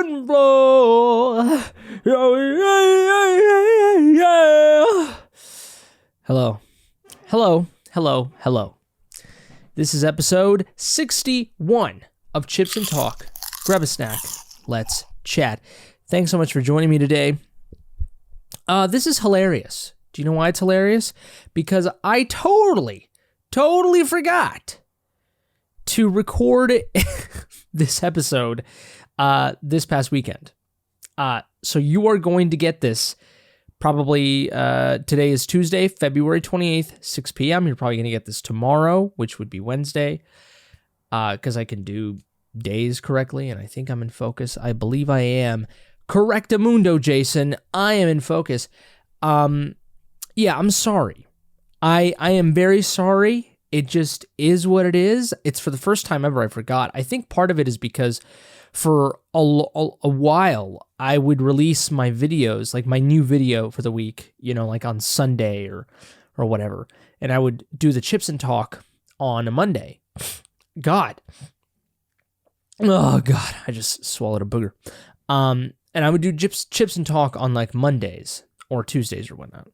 and flow. Hello. Hello. Hello. Hello. This is episode 61 of Chips and Talk. Grab a snack. Let's chat. Thanks so much for joining me today. This is hilarious. Do you know why it's hilarious? Because I totally forgot to record this episode this past weekend. So you are going to get this probably, today is Tuesday, February 28th, 6 p.m. You're probably going to get this tomorrow, which would be Wednesday, because I can do days correctly, and I think I'm in focus. I believe I am. Correctamundo, Jason. I am in focus. Yeah, I'm sorry. I am very sorry. It just is what it is. It's for the first time ever I forgot. I think part of it is because for a while, I would release my videos, like my new video for the week, you know, like on Sunday or whatever. And I would do the Chips and Talk on a Monday. Oh, God. I just swallowed a booger. And I would do Chips and Talk on like Mondays or Tuesdays or whatnot.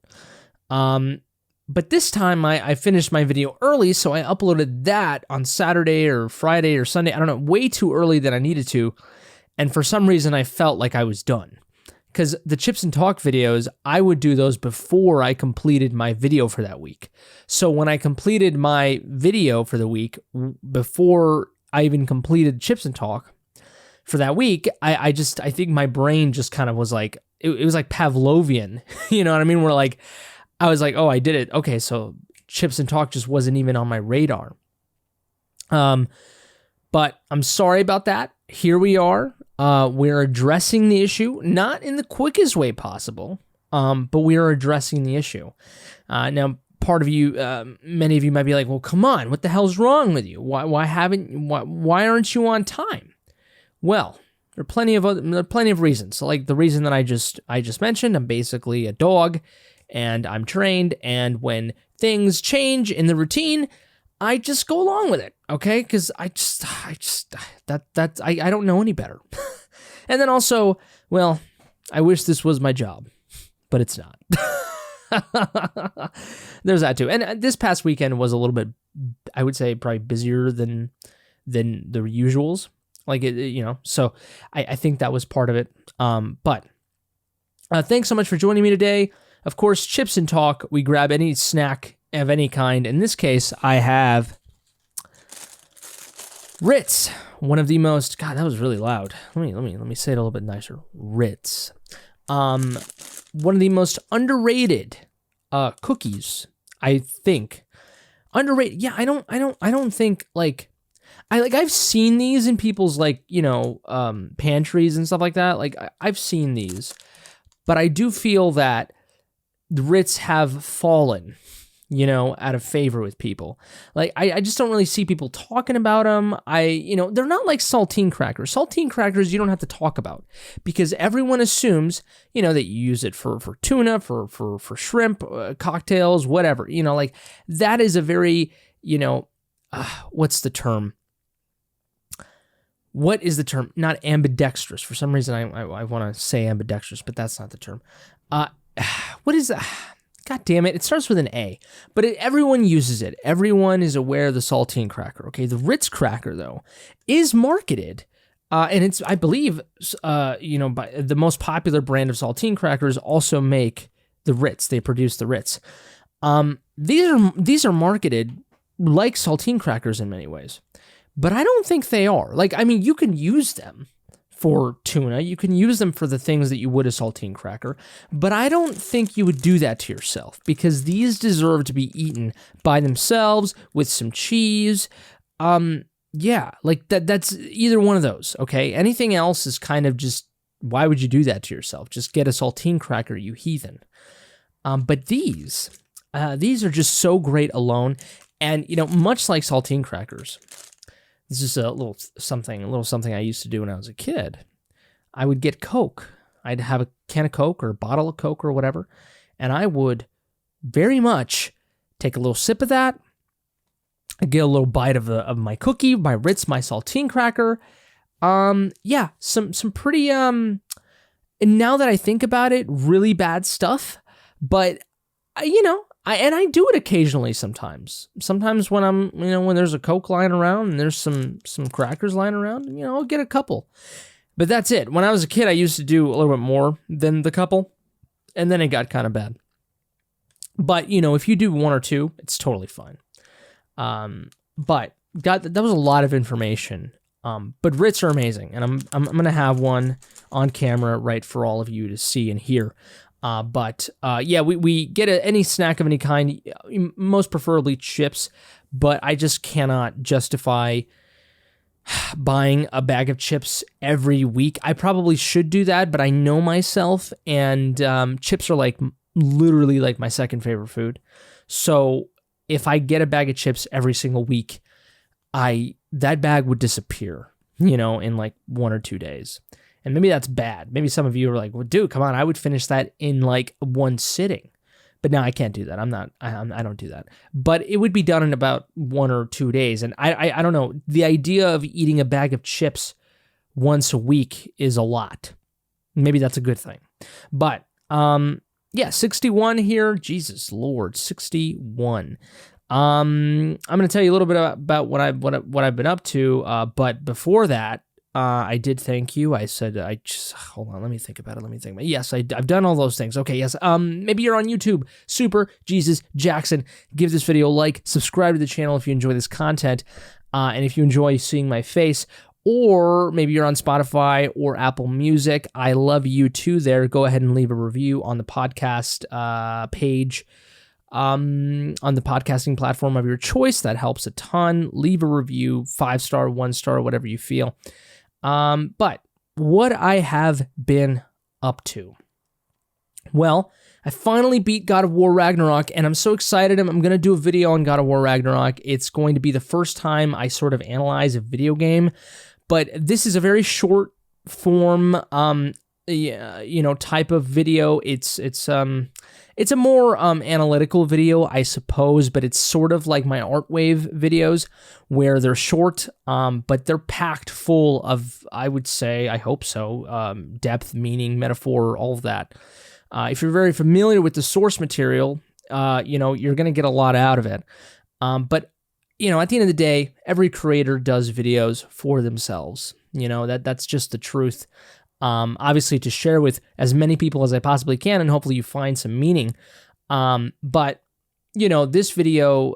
But this time I finished my video early, so I uploaded that on Saturday or Friday or Sunday. I don't know, way too early than I needed to. And for some reason, I felt like I was done. Because the Chips and Talk videos, I would do those before I completed my video for that week. So when I completed my video for the week, before I even completed Chips and Talk for that week, I think my brain just kind of was like, it was like Pavlovian. You know what I mean? Where like, I was like, oh, I did it. Okay, so Chips and Talk just wasn't even on my radar. But I'm sorry about that. Here we are. We're addressing the issue, not in the quickest way possible, but we are addressing the issue. Now, part of you, many of you might be like, well, come on, what the hell's wrong with you? Why aren't you on time? Well, there are plenty of reasons. So, like the reason that I just mentioned, I'm basically a dog. And I'm trained, and when things change in the routine, I just go along with it, okay? Because I don't know any better. And then also, well, I wish this was my job, but it's not. There's that too. And this past weekend was a little bit, I would say, probably busier than the usuals. Like, you know, so I think that was part of it. But thanks so much for joining me today. Of course, Chips and Talk, we grab any snack of any kind. In this case, I have Ritz, one of the most, God, that was really loud. Let me say it a little bit nicer. Ritz. One of the most underrated cookies, I think. Underrated. Yeah, I don't think like I've seen these in people's like, you know, pantries and stuff like that. Like I've seen these, but I do feel that the Ritz have fallen, you know, out of favor with people. Like, I just don't really see people talking about them. They're not like saltine crackers. Saltine crackers you don't have to talk about because everyone assumes, you know, that you use it for tuna, for shrimp, cocktails, whatever. You know, like that is a very, you know, what's the term? What is the term? Not ambidextrous. For some reason, I want to say ambidextrous, but that's not the term. What is that? God damn it. It starts with an A, but everyone uses it. Everyone is aware of the saltine cracker. Okay. The Ritz cracker though is marketed, and it's, I believe, by the most popular brand of saltine crackers also make the Ritz. They produce the Ritz. These are marketed like saltine crackers in many ways, but I don't think they are. Like, I mean, you can use them for tuna. You can use them for the things that you would a saltine cracker, but I don't think you would do that to yourself because these deserve to be eaten by themselves with some cheese. Yeah, like that's either one of those, okay? Anything else is kind of just, why would you do that to yourself? Just get a saltine cracker, you heathen. But these are just so great alone. And, you know, much like saltine crackers, this is a little something I used to do when I was a kid. I would get Coke. I'd have a can of Coke or a bottle of Coke or whatever, and I would very much take a little sip of that, I'd get a little bite of my cookie, my Ritz, my saltine cracker, Yeah, some pretty, and now that I think about it, really bad stuff, but, you know, I do it occasionally sometimes. Sometimes when I'm, you know, when there's a Coke lying around and there's some crackers lying around, you know, I'll get a couple. But that's it. When I was a kid, I used to do a little bit more than the couple, and then it got kind of bad. But, you know, if you do one or two, it's totally fine. But that was a lot of information. But Ritz are amazing, and I'm gonna have one on camera right for all of you to see and hear. Yeah, we get any snack of any kind, most preferably chips, but I just cannot justify buying a bag of chips every week. I probably should do that, but I know myself, and chips are like literally like my second favorite food. So if I get a bag of chips every single week, that bag would disappear, you know, in like 1 or 2 days. And maybe that's bad. Maybe some of you are like, well, dude, come on, I would finish that in like one sitting. But no, I can't do that. I don't do that. But it would be done in about 1 or 2 days. And I don't know. The idea of eating a bag of chips once a week is a lot. Maybe that's a good thing. But yeah, 61 here. Jesus Lord, 61. I'm going to tell you a little bit about what I've been up to. But before that, I did thank you. I said, hold on, let me think about it. Yes, I've done all those things. Okay, yes. Maybe you're on YouTube, Super Jesus Jackson. Give this video a like, subscribe to the channel if you enjoy this content. And if you enjoy seeing my face, or maybe you're on Spotify or Apple Music, I love you too there. Go ahead and leave a review on the podcast page. On the podcasting platform of your choice. That helps a ton. Leave a review, 5-star, 1-star, whatever you feel. But what I have been up to. Well, I finally beat God of War Ragnarok, and I'm so excited. I'm going to do a video on God of War Ragnarok. It's going to be the first time I sort of analyze a video game, but this is a very short form, you know, type of video. It's a more analytical video, I suppose, but it's sort of like my Art Wave videos where they're short, but they're packed full of, I would say, I hope so, depth, meaning, metaphor, all of that. If you're very familiar with the source material, you know, you're going to get a lot out of it. But, you know, at the end of the day, every creator does videos for themselves. You know, that's just the truth. Obviously to share with as many people as I possibly can, and hopefully you find some meaning. But, you know, this video,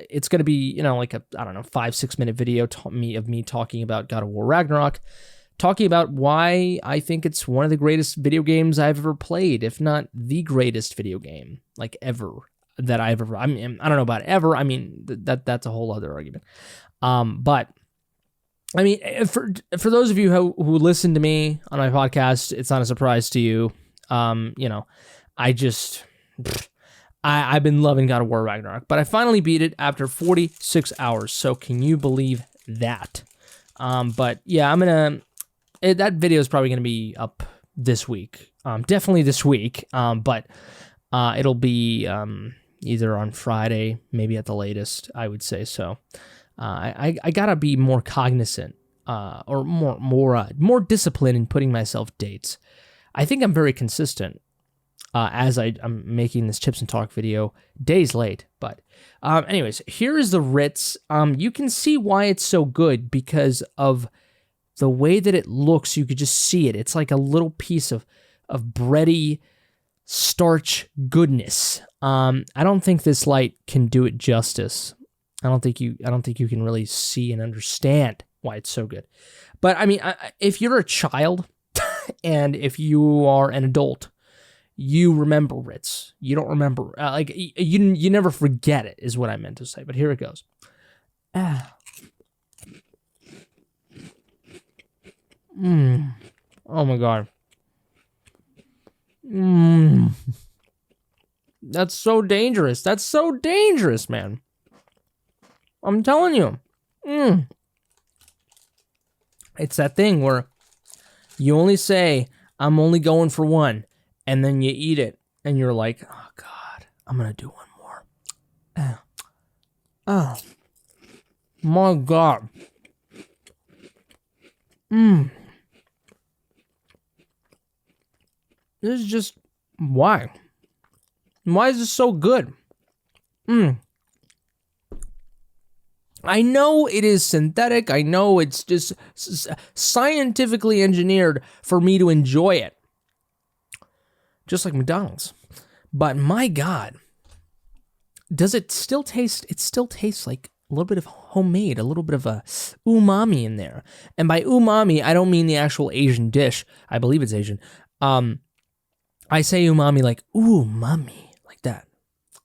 it's going to be, you know, like a, 5-6 minute video of me talking about God of War Ragnarok, talking about why I think it's one of the greatest video games I've ever played, if not the greatest video game, like ever, that I've ever, I mean, I don't know about ever, I mean, that's a whole other argument. But I mean, for those of you who listen to me on my podcast, it's not a surprise to you. You know, I've been loving God of War Ragnarok, but I finally beat it after 46 hours. So can you believe that? But yeah, that video is probably gonna be up this week. Definitely this week. But it'll be either on Friday, maybe at the latest, I would say so. I gotta be more cognizant, or more disciplined in putting myself dates. I think I'm very consistent, as I'm making this Chips and Talk video days late. But anyways, here is the Ritz. You can see why it's so good because of the way that it looks. You could just see it. It's like a little piece of bready starch goodness. I don't think this light can do it justice. I don't think you can really see and understand why it's so good. But I mean, if you're a child and if you are an adult, you remember Ritz. You don't remember, you never forget it is what I meant to say. But here it goes. Oh my God. That's so dangerous. That's so dangerous, man. I'm telling you. It's that thing where you only say, I'm only going for one, and then you eat it, and you're like, oh, God, I'm going to do one more. Oh, my God. This is just, why? Why is this so good? I know it is synthetic. I know it's just scientifically engineered for me to enjoy it. Just like McDonald's. But my God, does it still taste, it still tastes like a little bit of homemade, a little bit of a umami in there. And by umami, I don't mean the actual Asian dish. I believe it's Asian. I say umami like, ooh, mommy, like that.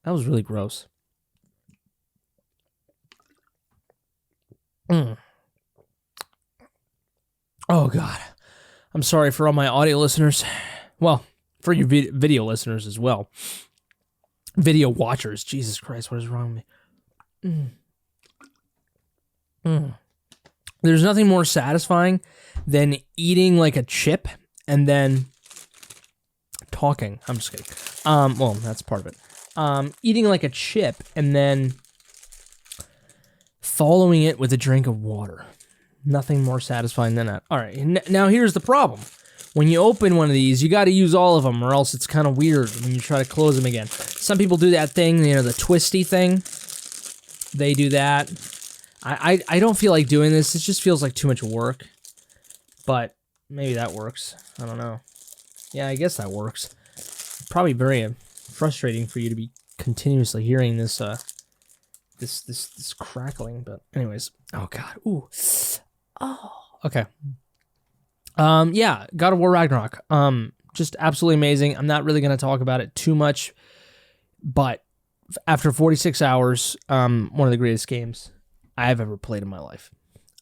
That was really gross. Oh, God. I'm sorry for all my audio listeners. Well, for your video listeners as well. Video watchers. Jesus Christ, what is wrong with me? There's nothing more satisfying than eating like a chip and then talking. I'm just kidding. Well, that's part of it. Eating like a chip and then following it with a drink of water. Nothing more satisfying than that. All right, now here's the problem. When you open one of these, you got to use all of them, or else it's kind of weird when you try to close them again. Some people do that thing, you know, the twisty thing. They do that. I don't feel like doing this. It just feels like too much work. But maybe that works. I don't know. Yeah, I guess that works. Probably very frustrating for you to be continuously hearing this this crackling. But anyways, oh God, ooh, oh, okay. Yeah, God of War Ragnarok. Just absolutely amazing. I'm not really going to talk about it too much, but after 46 hours, one of the greatest games I've ever played in my life,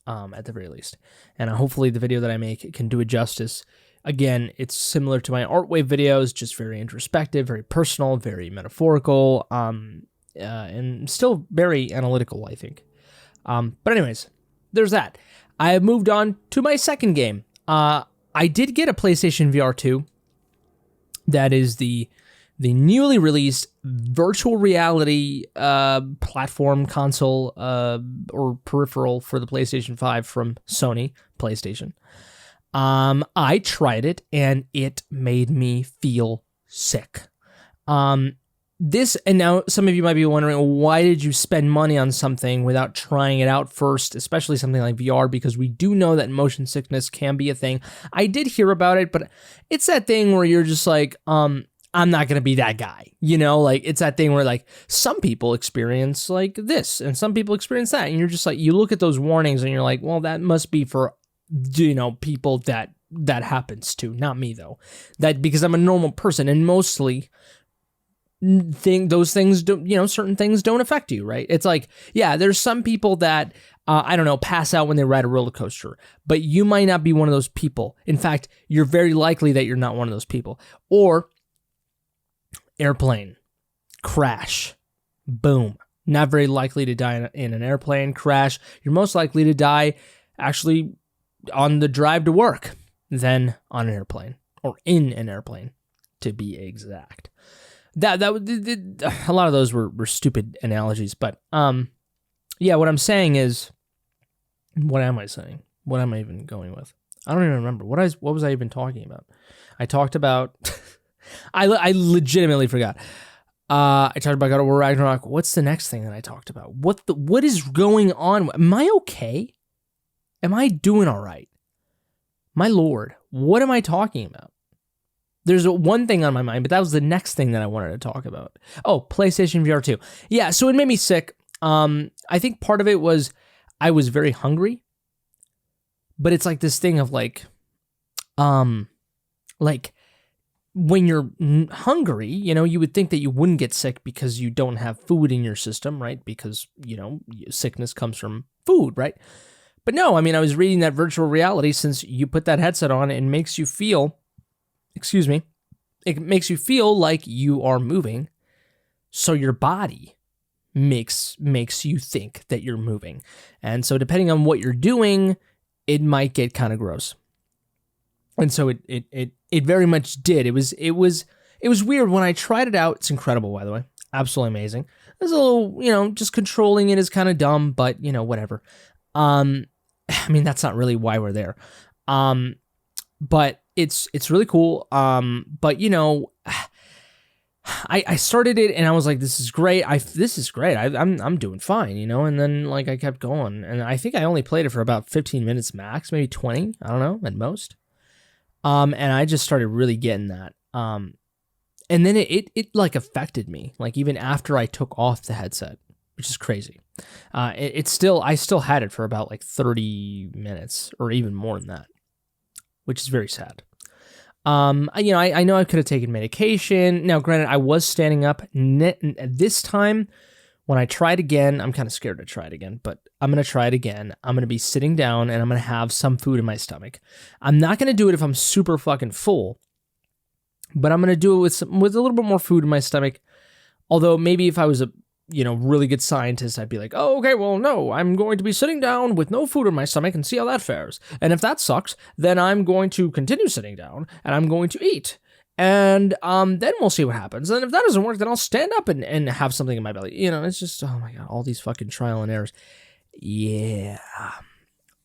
at the very least. And hopefully the video that I make can do it justice. Again, it's similar to my Artwave videos, just very introspective, very personal, very metaphorical, and still very analytical, I think. But anyways, there's that. I have moved on to my second game. I did get a PlayStation VR 2. That is the newly released virtual reality platform console or peripheral for the PlayStation 5 from Sony PlayStation. I tried it and it made me feel sick. And now some of you might be wondering, why did you spend money on something without trying it out first, especially something like VR, because we do know that motion sickness can be a thing. I did hear about it, but it's that thing where you're just like, I'm not going to be that guy, you know, like it's that thing where like some people experience like this and some people experience that. And you're just like, you look at those warnings and you're like, well, that must be for, you know, people that happens to, not me though, that because I'm a normal person and mostly those things don't, you know, certain things don't affect you, right? It's like, yeah, there's some people that, I don't know, pass out when they ride a roller coaster, but you might not be one of those people. In fact, you're very likely that you're not one of those people. Or airplane crash, boom. Not very likely to die in an airplane crash. You're most likely to die actually on the drive to work than on an airplane, or in an airplane, to be exact. That a lot of those were stupid analogies, but yeah, what I'm saying is, what am I saying? What am I even going with? I don't even remember. What was I even talking about? I talked about I legitimately forgot. I talked about God of War Ragnarok. What's the next thing that I talked about? What is going on? Am I okay? Am I doing all right? My Lord, what am I talking about? There's one thing on my mind, but that was the next thing that I wanted to talk about. Oh, PlayStation VR 2. Yeah, so it made me sick. I think part of it was I was very hungry, but it's like this thing of like when you're hungry, you know, you would think that you wouldn't get sick because you don't have food in your system, right? Because, you know, sickness comes from food, right? But no, I mean, I was reading that virtual reality, since you put that headset on, it makes you feel, it makes you feel like you are moving. So your body makes you think that you're moving. And so depending on what you're doing, it might get kind of gross. And so it very much did. It was weird when I tried it out. It's incredible, by the way. Absolutely amazing. There's a little, you know, just controlling it is kind of dumb, but you know, whatever. I mean, that's not really why we're there. But it's really cool. But you know, I started it and I was like, this is great. This is great. I'm doing fine, you know. And then like I kept going, and I think I only played it for about 15 minutes max, maybe 20. I don't know, at most. And I just started really getting that. And then it like affected me, like even after I took off the headset, which is crazy. I still had it for about like 30 minutes or even more than that, which is very sad. You know, I know I could have taken medication. Now, granted, I was standing up. This time, when I tried again, I'm kind of scared to try it again, but I'm going to try it again. I'm going to be sitting down and I'm going to have some food in my stomach. I'm not going to do it if I'm super fucking full, but I'm going to do it with a little bit more food in my stomach. Although maybe if I was a really good scientist, I'd be like, oh, okay, well, no, I'm going to be sitting down with no food in my stomach and see how that fares. And if that sucks, then I'm going to continue sitting down and I'm going to eat. And then we'll see what happens. And if that doesn't work, then I'll stand up and have something in my belly. You know, it's just, oh my God, all these fucking trial and errors. Yeah.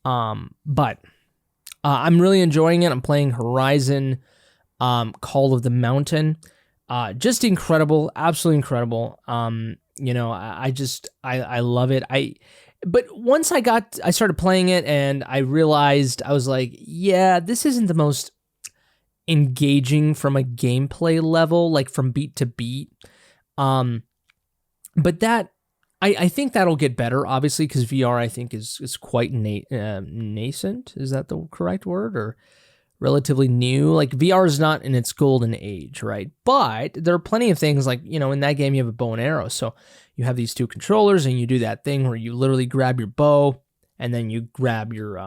But I'm really enjoying it. I'm playing Horizon Call of the Mountain. Just incredible, absolutely incredible. You know, I love it. But once I started playing it and I realized, I was like, yeah, this isn't the most engaging from a gameplay level, like from beat to beat. But that, I think that'll get better, obviously, because VR, I think, is quite nascent. Is that the correct word? Or relatively new? Like, VR is not in its golden age, right? But there are plenty of things, like, you know, in that game you have a bow and arrow, so you have these two controllers and you do that thing where you literally grab your bow and then you grab your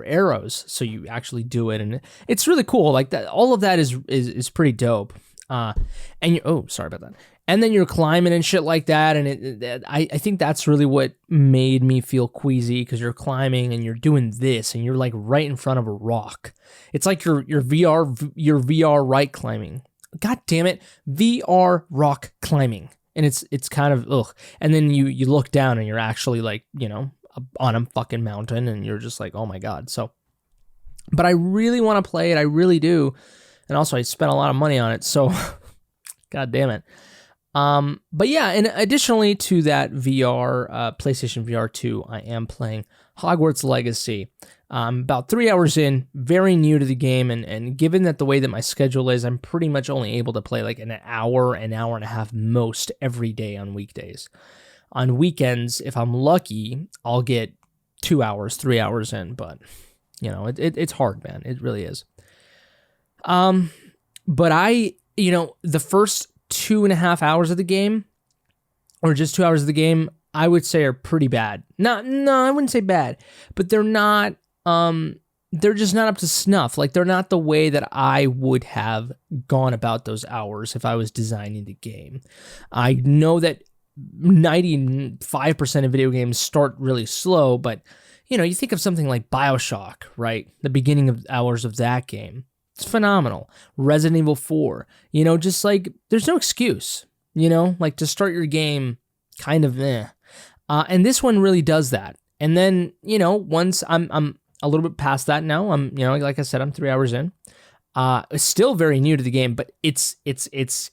arrows, so you actually do it, and it's really cool. Like that, all of that is pretty dope. Sorry about that. And then you're climbing and shit like that, and I think that's really what made me feel queasy, because you're climbing and you're doing this, and you're like right in front of a rock. It's like your VR right climbing. God damn it, VR rock climbing, and it's kind of ugh. And then you look down and you're actually like, you know, on a fucking mountain, and you're just like, oh my God. So, but I really want to play it, I really do, and also I spent a lot of money on it, so God damn it. But yeah, and additionally to that VR, PlayStation VR 2, I am playing Hogwarts Legacy. I'm about 3 hours in, very new to the game, and given that the way that my schedule is, I'm pretty much only able to play like an hour and a half most every day on weekdays. On weekends, if I'm lucky, I'll get 2 hours, 3 hours in, but you know, it's hard, man. It really is. But the first 2.5 hours of the game, or just 2 hours of the game, I would say are pretty bad. No, I wouldn't say bad, but they're not, they're just not up to snuff. Like, they're not the way that I would have gone about those hours if I was designing the game. I know that 95% of video games start really slow, but you know, you think of something like BioShock, right? The beginning of hours of that game, it's phenomenal. Resident Evil 4, you know, just like, there's no excuse, you know, like to start your game kind of and this one really does that. And then, you know, once I'm a little bit past that now, I'm, you know, like I said, I'm 3 hours in. It's still very new to the game, but it's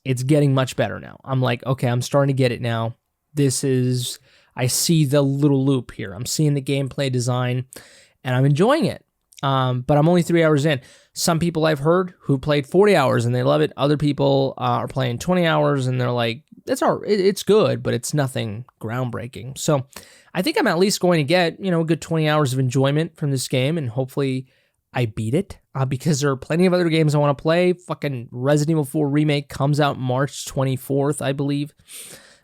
getting much better now. I'm like, okay, I'm starting to get it now. I see the little loop here. I'm seeing the gameplay design, and I'm enjoying it. But I'm only 3 hours in. Some people I've heard who played 40 hours and they love it. Other people are playing 20 hours and they're like, it's good, but it's nothing groundbreaking. So I think I'm at least going to get, you know, a good 20 hours of enjoyment from this game, and hopefully I beat it, because there are plenty of other games I want to play. Fucking Resident Evil 4 Remake comes out March 24th, I believe.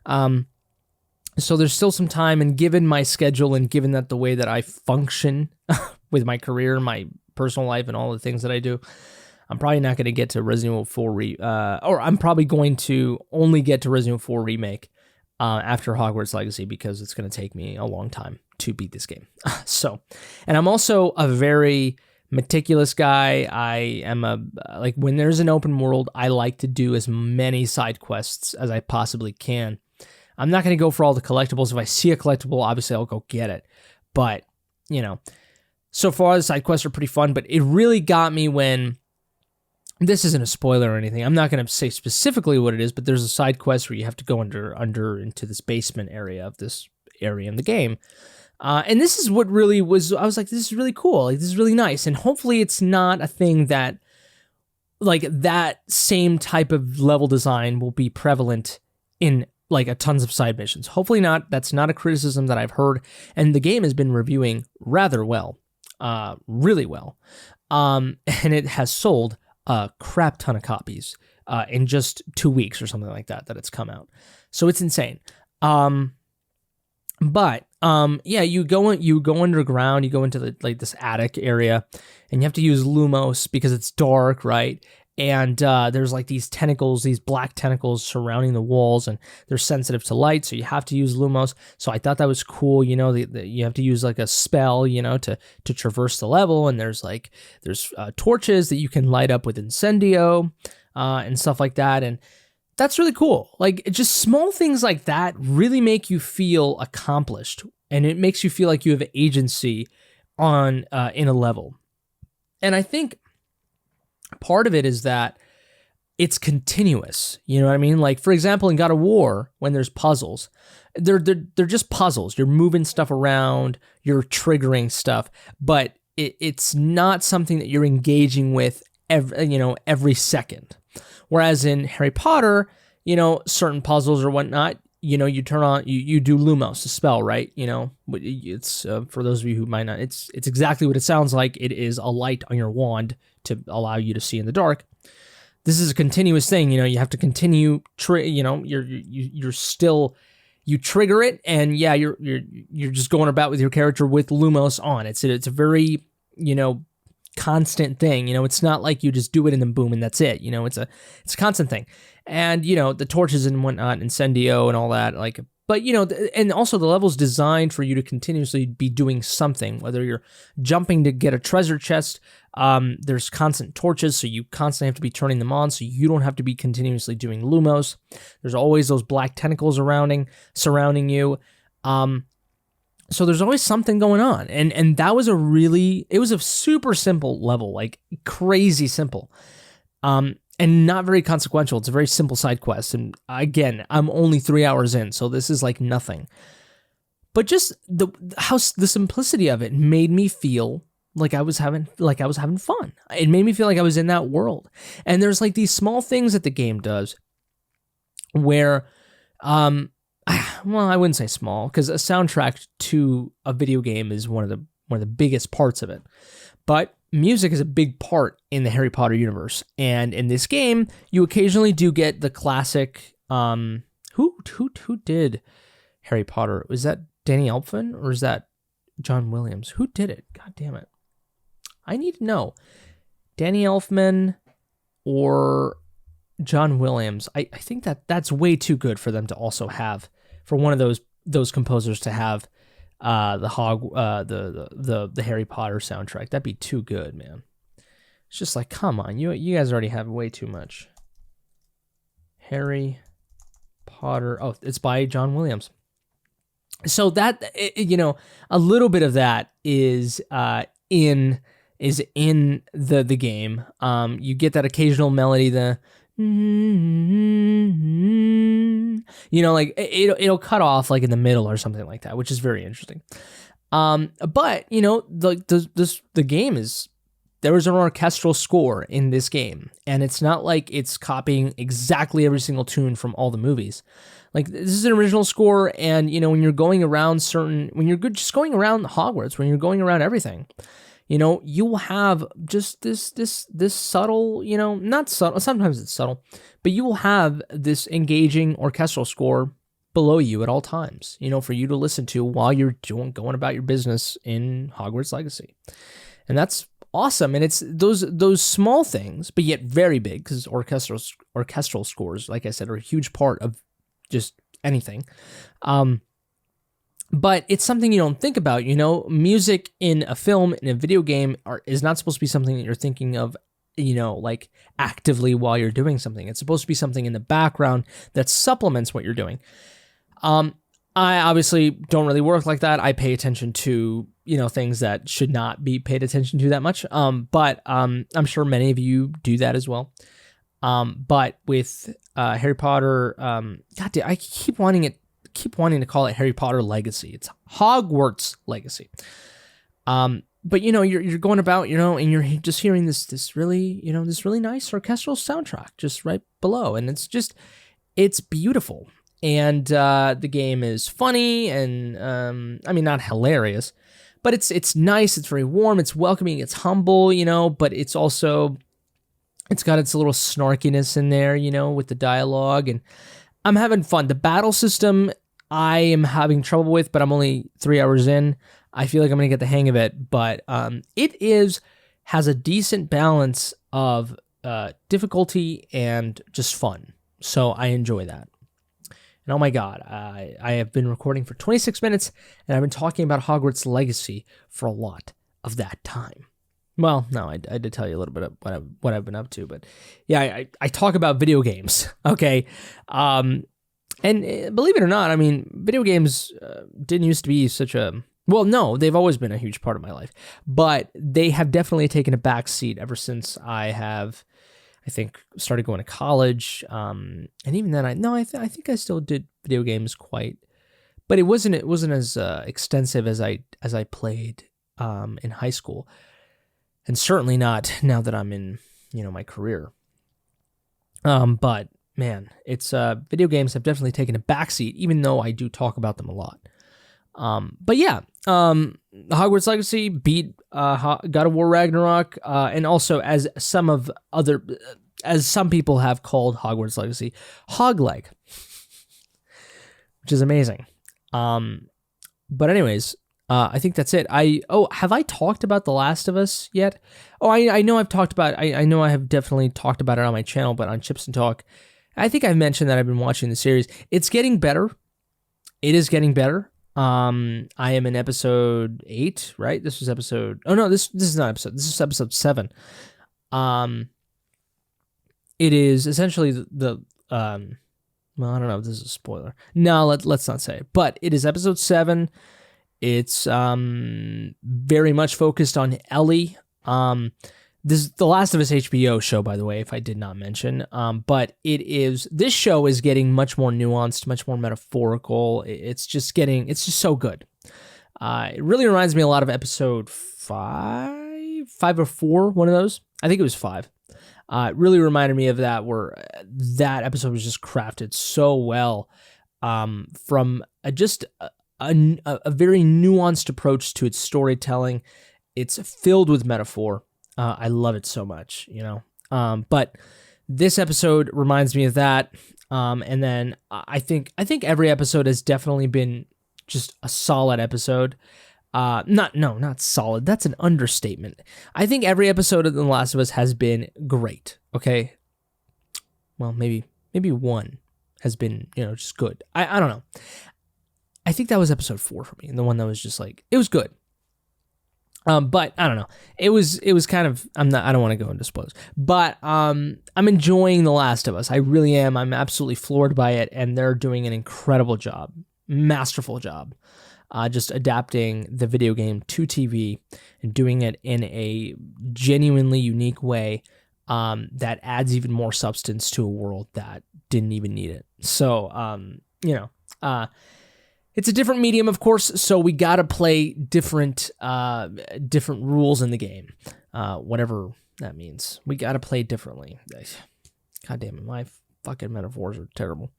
So there's still some time, and given my schedule and given that the way that I function with my career, my personal life, and all the things that I do, I'm probably not going to get to Resident Evil 4 or I'm probably going to only get to Resident Evil 4 Remake after Hogwarts Legacy, because it's going to take me a long time to beat this game. So, and I'm also a very meticulous guy. I am like, when there's an open world, I like to do as many side quests as I possibly can. I'm not going to go for all the collectibles. If I see a collectible, obviously I'll go get it. But, you know, so far the side quests are pretty fun, but it really got me when, this isn't a spoiler or anything, I'm not going to say specifically what it is, but there's a side quest where you have to go under into this basement area of this area in the game. And this is what really was, I was like, this is really cool. Like, this is really nice. And hopefully it's not a thing that, like, that same type of level design will be prevalent in like a tons of side missions. Hopefully not. That's not a criticism that I've heard. And the game has been reviewing rather well, really well. And it has sold a crap ton of copies in just 2 weeks or something like that it's come out. So it's insane. But yeah, you go underground, you go into this attic area, and you have to use Lumos because it's dark, right? And there's like these tentacles, these black tentacles surrounding the walls, and they're sensitive to light, so you have to use Lumos. So I thought that was cool, you know, you have to use like a spell, you know, to traverse the level, and there's torches that you can light up with Incendio and stuff like that, and that's really cool. Like, just small things like that really make you feel accomplished, and it makes you feel like you have agency on in a level. And I think part of it is that it's continuous. You know what I mean? Like, for example, in God of War, when there's puzzles, they're just puzzles. You're moving stuff around, you're triggering stuff, but it's not something that you're engaging with every second. Whereas in Harry Potter, you know, certain puzzles or whatnot, you know, you turn on, you do Lumos, a spell, right? You know, it's for those of you who might not, it's exactly what it sounds like. It is a light on your wand to allow you to see in the dark. This is a continuous thing. You know, you have to continue. You're still, you trigger it, and yeah, you're just going about with your character with Lumos on. It's a very, you know, constant thing. You know, it's not like you just do it and then boom and that's it. You know, it's a constant thing. And, you know, the torches and whatnot, Incendio and all that, like, but, you know, and also the level's designed for you to continuously be doing something, whether you're jumping to get a treasure chest, there's constant torches, so you constantly have to be turning them on, so you don't have to be continuously doing Lumos. There's always those black tentacles surrounding you. So there's always something going on. And that was it was a super simple level, like crazy simple. And not very consequential. It's a very simple side quest. And again, I'm only 3 hours in, so this is like nothing. But just the simplicity of it made me feel like I was having fun. It made me feel like I was in that world. And there's like these small things that the game does where, well, I wouldn't say small, because a soundtrack to a video game is one of the biggest parts of it. But music is a big part in the Harry Potter universe, and in this game, you occasionally do get the classic. Who did Harry Potter? Was that Danny Elfman or is that John Williams? Who did it? God damn it! I need to know. Danny Elfman or John Williams? I think that's way too good for them to also have, for one of those composers to have the Harry Potter soundtrack. That'd be too good, man. It's just like, come on, you guys already have way too much. Harry Potter. Oh, it's by John Williams. So that, you know, a little bit of that is in the game. You get that occasional melody, you know, like it'll cut off like in the middle or something like that, which is very interesting. But you know, the game is, there is an orchestral score in this game, and it's not like it's copying exactly every single tune from all the movies. Like, this is an original score, and you know, when you're going around just going around Hogwarts, when you're going around everything, you know, you will have just this subtle, you know, not subtle, sometimes it's subtle, but you will have this engaging orchestral score below you at all times, you know, for you to listen to while you're going about your business in Hogwarts Legacy. And that's awesome. And it's those small things, but yet very big, because orchestral scores, like I said, are a huge part of just anything. But it's something you don't think about, you know. Music in a film, in a video game, is not supposed to be something that you're thinking of, you know, like actively while you're doing something. It's supposed to be something in the background that supplements what you're doing. I obviously don't really work like that. I pay attention to, things that should not be paid attention to that much. But I'm sure many of you do that as well. But with Harry Potter, I keep wanting to call it Harry Potter Legacy. It's Hogwarts Legacy. But you're going about, and you're just hearing this really nice orchestral soundtrack just right below, and it's beautiful. And the game is funny and not hilarious, but it's nice. It's very warm. It's welcoming. It's humble, but it's got its little snarkiness in there, with the dialogue, and I'm having fun. The battle system I am having trouble with, but I'm only 3 hours in. I feel like I'm going to get the hang of it, but it has a decent balance of difficulty and just fun. So I enjoy that. And oh my God, I have been recording for 26 minutes, and I've been talking about Hogwarts Legacy for a lot of that time. Well, no, I did tell you a little bit of what I've been up to, but yeah, I talk about video games, okay? And believe it or not, video games didn't used to be such a... Well, no, they've always been a huge part of my life, but they have definitely taken a back seat ever since I think, started going to college. And even then, I think I still did video games but it wasn't as extensive as I played in high school, and certainly not now that I'm in my career. But man, it's video games have definitely taken a backseat, even though I do talk about them a lot. But yeah, Hogwarts Legacy beat God of War Ragnarok, and also as some people have called Hogwarts Legacy, Hogleg, which is amazing. But anyways, I think that's it. Have I talked about The Last of Us yet? Oh, I know I've talked about. I know I have definitely talked about it on my channel, but on Chips and Talk, I think I've mentioned that I've been watching the series. It's getting better. It is getting better. I am in episode 8, right? This is episode... Oh, no, this is not episode... This is episode 7. It is essentially the well, I don't know if this is a spoiler. No, let's not say it. But it is episode 7. It's very much focused on Ellie. This is the Last of Us HBO show, by the way, if I did not mention. But this show is getting much more nuanced, much more metaphorical. It's just so good. It really reminds me a lot of episode 5 or 4, one of those. I think it was 5. It really reminded me of that, where that episode was just crafted so well, from a very nuanced approach to its storytelling. It's filled with metaphor. I love it so much, but this episode reminds me of that. And then I think every episode has definitely been just a solid episode. Not solid. That's an understatement. I think every episode of The Last of Us has been great. Okay. Well, maybe one has been, just good. I don't know. I think that was episode 4 for me. And the one that was just like, it was good. But I don't know. It was kind of, I don't want to go into spoilers, but, I'm enjoying The Last of Us. I really am. I'm absolutely floored by it. And they're doing an incredible job, masterful job, just adapting the video game to TV and doing it in a genuinely unique way, that adds even more substance to a world that didn't even need it. So, it's a different medium, of course, so we gotta play different rules in the game, whatever that means. We gotta play differently. God damn it, my fucking metaphors are terrible.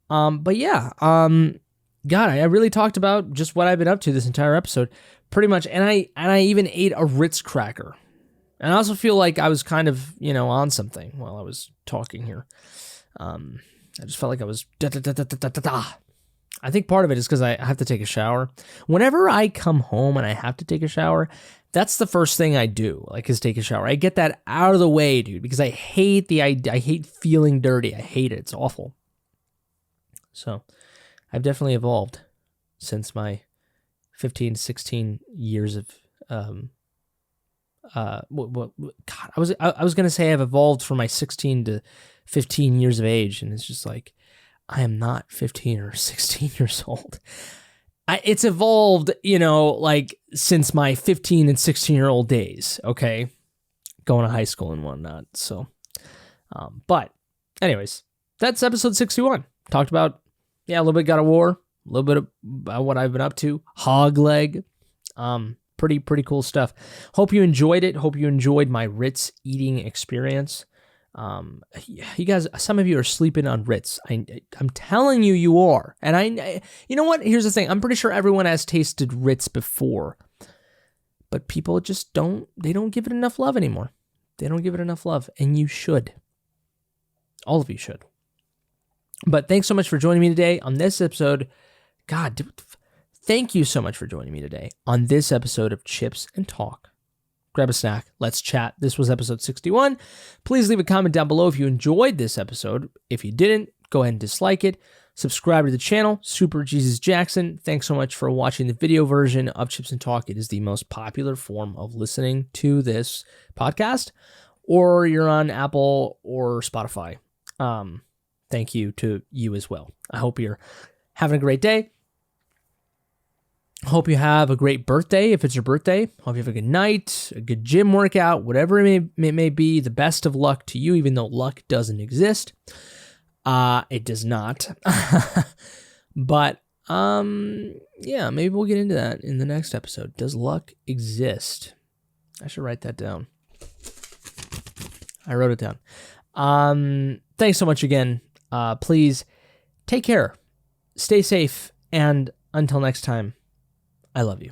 But yeah, God, I really talked about just what I've been up to this entire episode, pretty much, and I even ate a Ritz cracker, and I also feel like I was kind of on something while I was talking here. I just felt like I was I think part of it is because I have to take a shower. Whenever I come home and I have to take a shower, that's the first thing I do, is take a shower. I get that out of the way, dude, because I hate I hate feeling dirty. I hate it. It's awful. So I've definitely evolved since my 15 to 16 years of, God, I was going to say I've evolved from my 16 to 15 years of age, and it's just like, I am not 15 or 16 years old. It's evolved, like since my 15 and 16-year-old days, okay? Going to high school and whatnot. So, but anyways, that's episode 61. Talked about, a little bit God of War, a little bit about what I've been up to, hog leg. Pretty cool stuff. Hope you enjoyed it. Hope you enjoyed my Ritz eating experience. You guys, some of you are sleeping on Ritz. I'm telling you, you are. And you know what? Here's the thing. I'm pretty sure everyone has tasted Ritz before, but people just they don't give it enough love anymore. They don't give it enough love, and you should. All of you should. But thanks so much for joining me today on this episode. God, thank you so much for joining me today on this episode of Chips and Talk. Grab a snack. Let's chat. This was episode 61. Please leave a comment down below if you enjoyed this episode. If you didn't, go ahead and dislike it. Subscribe to the channel, Super Jesus Jackson. Thanks so much for watching the video version of Chips and Talk. It is the most popular form of listening to this podcast, or you're on Apple or Spotify. Thank you to you as well. I hope you're having a great day. Hope you have a great birthday if it's your birthday. Hope you have a good night, a good gym workout, whatever it may be. The best of luck to you, even though luck doesn't exist. It does not. But maybe we'll get into that in the next episode. Does luck exist? I should write that down. I wrote it down. Thanks so much again. Please take care, stay safe, and until next time, I love you.